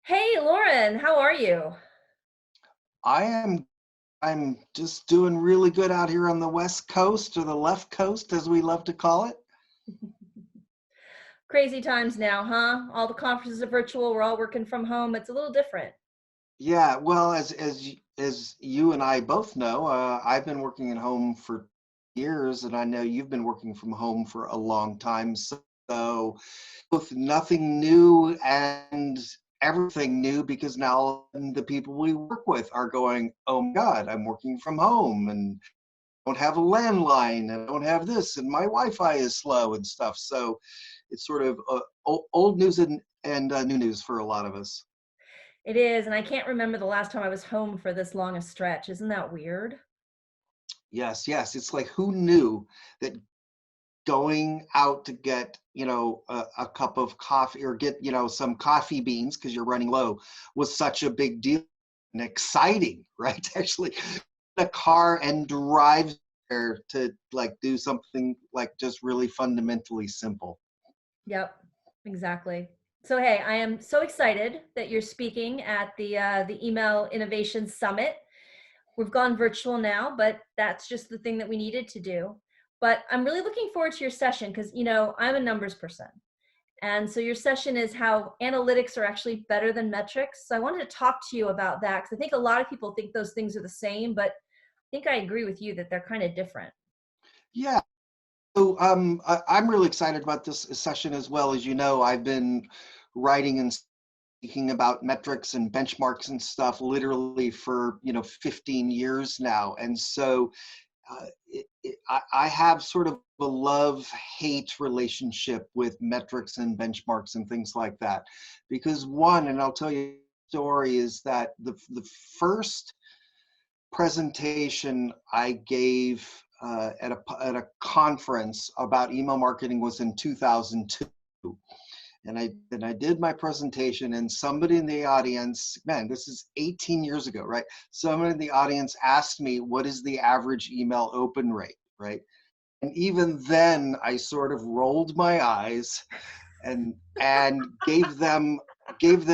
Hey, Lauren, how are you? I am I'm just doing really good out here on the West Coast or the left coast as we love to call it. Crazy times now, huh? All the conferences are virtual. We're all working from home. It's a little different. Yeah, well, as you and I both know, I've been working at home for years, and I know you've been working from home for a long time. So both nothing new and everything new because now the people we work with are going, "Oh my God, I'm working from home and don't have a landline and I don't have this and my Wi-Fi is slow and stuff." So it's sort of old news and new news for a lot of us. It is, and I can't remember the last time I was home for this long a stretch. Isn't that weird? Yes, yes. It's like who knew that going out to get, a cup of coffee or get, some coffee beans because you're running low was such a big deal and exciting, right? Actually, a car and drive there to like do something like just really fundamentally simple. Yep, exactly. So hey, I am so excited that you're speaking at the Email Innovation Summit. We've gone virtual now, but that's just the thing that we needed to do. But I'm really looking forward to your session because I'm a numbers person. And so your session is how analytics are actually better than metrics. So I wanted to talk to you about that because I think a lot of people think those things are the same, but I think I agree with you that they're kind of different. Yeah. So I'm really excited about this session as well. As you know, I've been writing and speaking about metrics and benchmarks and stuff literally for 15 years now, and so I have sort of a love-hate relationship with metrics and benchmarks and things like that, because one, and I'll tell you a story, is that the first presentation I gave at a conference about email marketing was in 2002. And I did my presentation, and somebody in the audience, man, this is 18 years ago, right? Someone in the audience asked me, what is the average email open rate, right? And even then I sort of rolled my eyes and gave them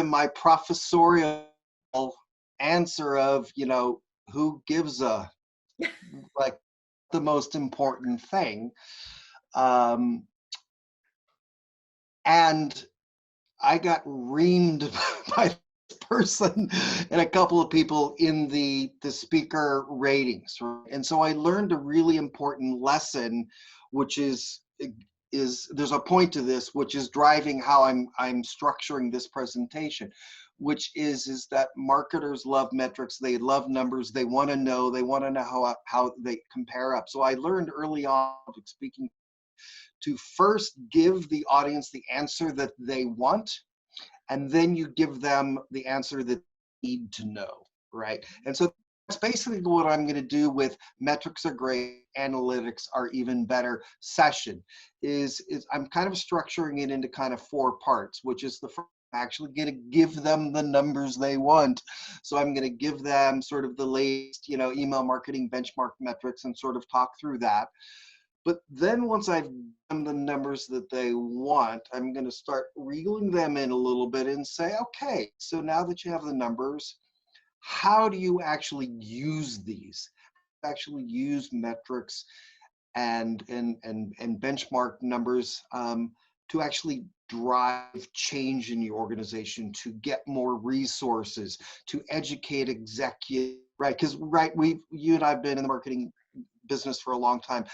my professorial answer of, who gives a, like, the most important thing. Um, and I got reamed by this person and a couple of people in the speaker ratings, right? And so I learned a really important lesson, which is there's a point to this, which is driving how I'm structuring this presentation, which is that marketers love metrics, they love numbers, they want to know, how they compare up. So I learned early on speaking to first give the audience the answer that they want, and then you give them the answer that they need to know, right? And so that's basically what I'm going to do with metrics are great, analytics are even better session. Is I'm kind of structuring it into kind of four parts, which is the first, actually going to give them the numbers they want. So I'm going to give them sort of the latest, email marketing benchmark metrics and sort of talk through that. But then once I've done the numbers that they want, I'm going to start reeling them in a little bit and say, okay, so now that you have the numbers, how do you actually use these? Actually use metrics and benchmark numbers to actually drive change in your organization, to get more resources, to educate executives, right? Because you and I've been in the marketing business for a long time.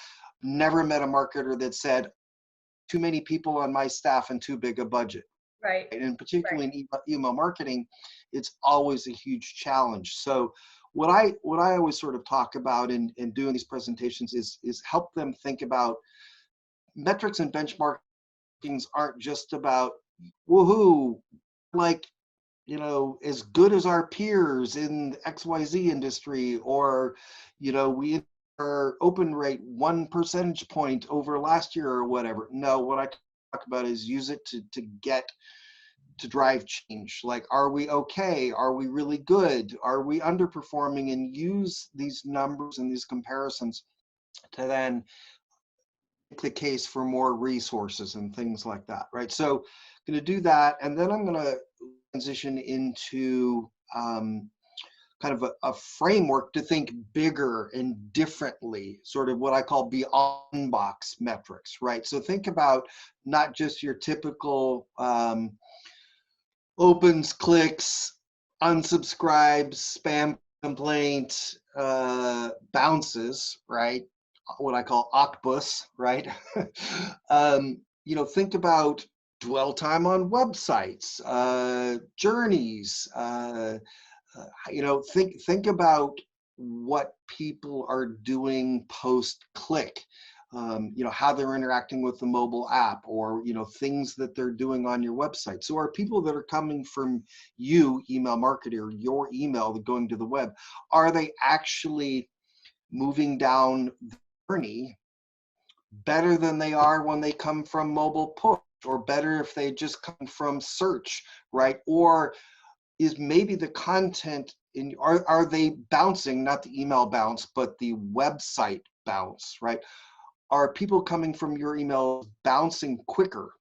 Never met a marketer that said too many people on my staff and too big a budget. Right, And right. particularly in email marketing, it's always a huge challenge. So what I always sort of talk about in doing these presentations is help them think about metrics and benchmarkings aren't just about woohoo, like, as good as our peers in XYZ industry, or, we our open rate 1 percentage point over last year or whatever. No, what I talk about is use it to drive change. Like, are we okay? Are we really good? Are we underperforming? And use these numbers and these comparisons to then make the case for more resources and things like that, right? So I'm going to do that, and then I'm going to transition into kind of a framework to think bigger and differently, sort of what I call beyond box metrics, right? So think about not just your typical opens, clicks, unsubscribes, spam complaint, bounces, right? What I call octopus, right? Think about dwell time on websites, journeys, think about what people are doing post click, how they're interacting with the mobile app, or things that they're doing on your website. So are people that are coming from you, email marketer, your email going to the web, are they actually moving down the journey better than they are when they come from mobile push, or better if they just come from search, right? Or is maybe the content are they bouncing, not the email bounce, but the website bounce, right? Are people coming from your email bouncing quicker,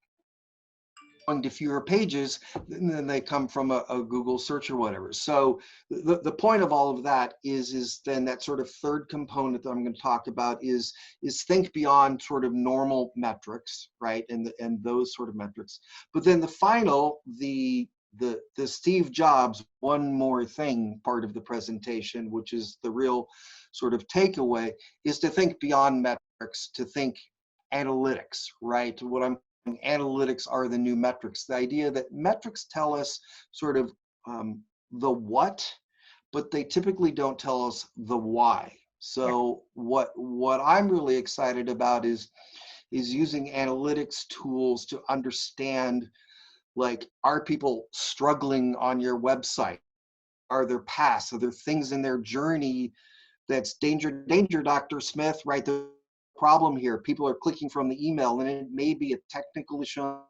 going to fewer pages than they come from a Google search or whatever? So the point of all of that is then that sort of third component that I'm going to talk about is think beyond sort of normal metrics, right? And those sort of metrics. But then the final, the Steve Jobs one more thing part of the presentation, which is the real sort of takeaway, is to think beyond metrics, to think analytics, right? What I'm analytics are the new metrics. The idea that metrics tell us sort of the what, but they typically don't tell us the why. So what I'm really excited about is using analytics tools to understand, like, are people struggling on your website? Are there paths? Are there things in their journey that's danger, Dr. Smith, right? The problem here, people are clicking from the email, and it may be a technical issue on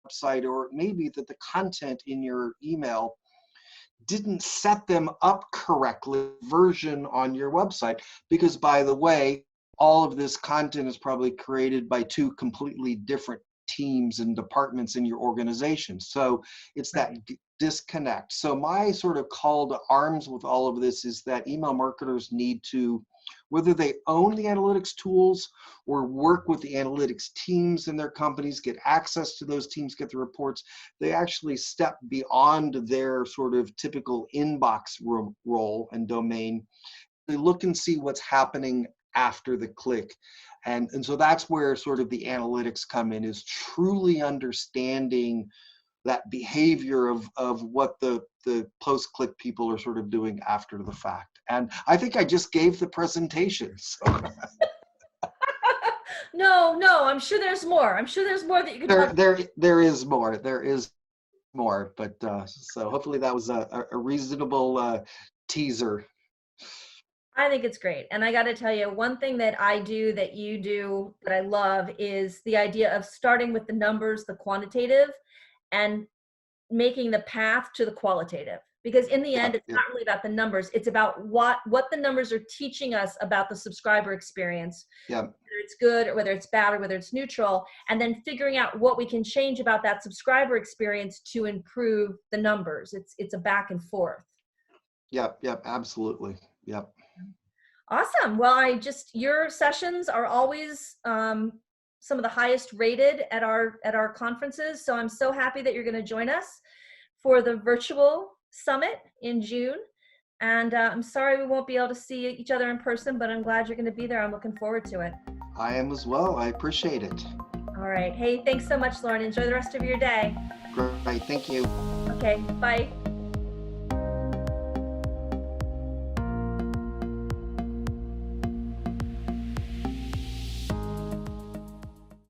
the website, or it may be that the content in your email didn't set them up correctly, version on your website, because, by the way, all of this content is probably created by two completely different teams and departments in your organization. So it's that disconnect. So my sort of call to arms with all of this is that email marketers need to, whether they own the analytics tools or work with the analytics teams in their companies, get access to those teams, get the reports, they actually step beyond their sort of typical inbox role and domain. They look and see what's happening after the click. And so that's where sort of the analytics come in, is truly understanding that behavior of what the post-click people are sort of doing after the fact. And I think I just gave the presentation. So. No, I'm sure there's more. I'm sure there's more that you can talk about. There is more. There is more. But so hopefully that was a reasonable teaser. I think it's great. And I got to tell you, one thing that I do that you do that I love is the idea of starting with the numbers, the quantitative, and making the path to the qualitative. Because in the end, it's not really about the numbers. It's about what the numbers are teaching us about the subscriber experience, whether it's good or whether it's bad or whether it's neutral, and then figuring out what we can change about that subscriber experience to improve the numbers. It's a back and forth. Yep, absolutely. Yep. Awesome. Well, your sessions are always some of the highest rated at our conferences. So I'm so happy that you're going to join us for the virtual summit in June. And I'm sorry we won't be able to see each other in person, but I'm glad you're going to be there. I'm looking forward to it. I am as well. I appreciate it. All right. Hey, thanks so much, Loren. Enjoy the rest of your day. Great. Thank you. Okay. Bye.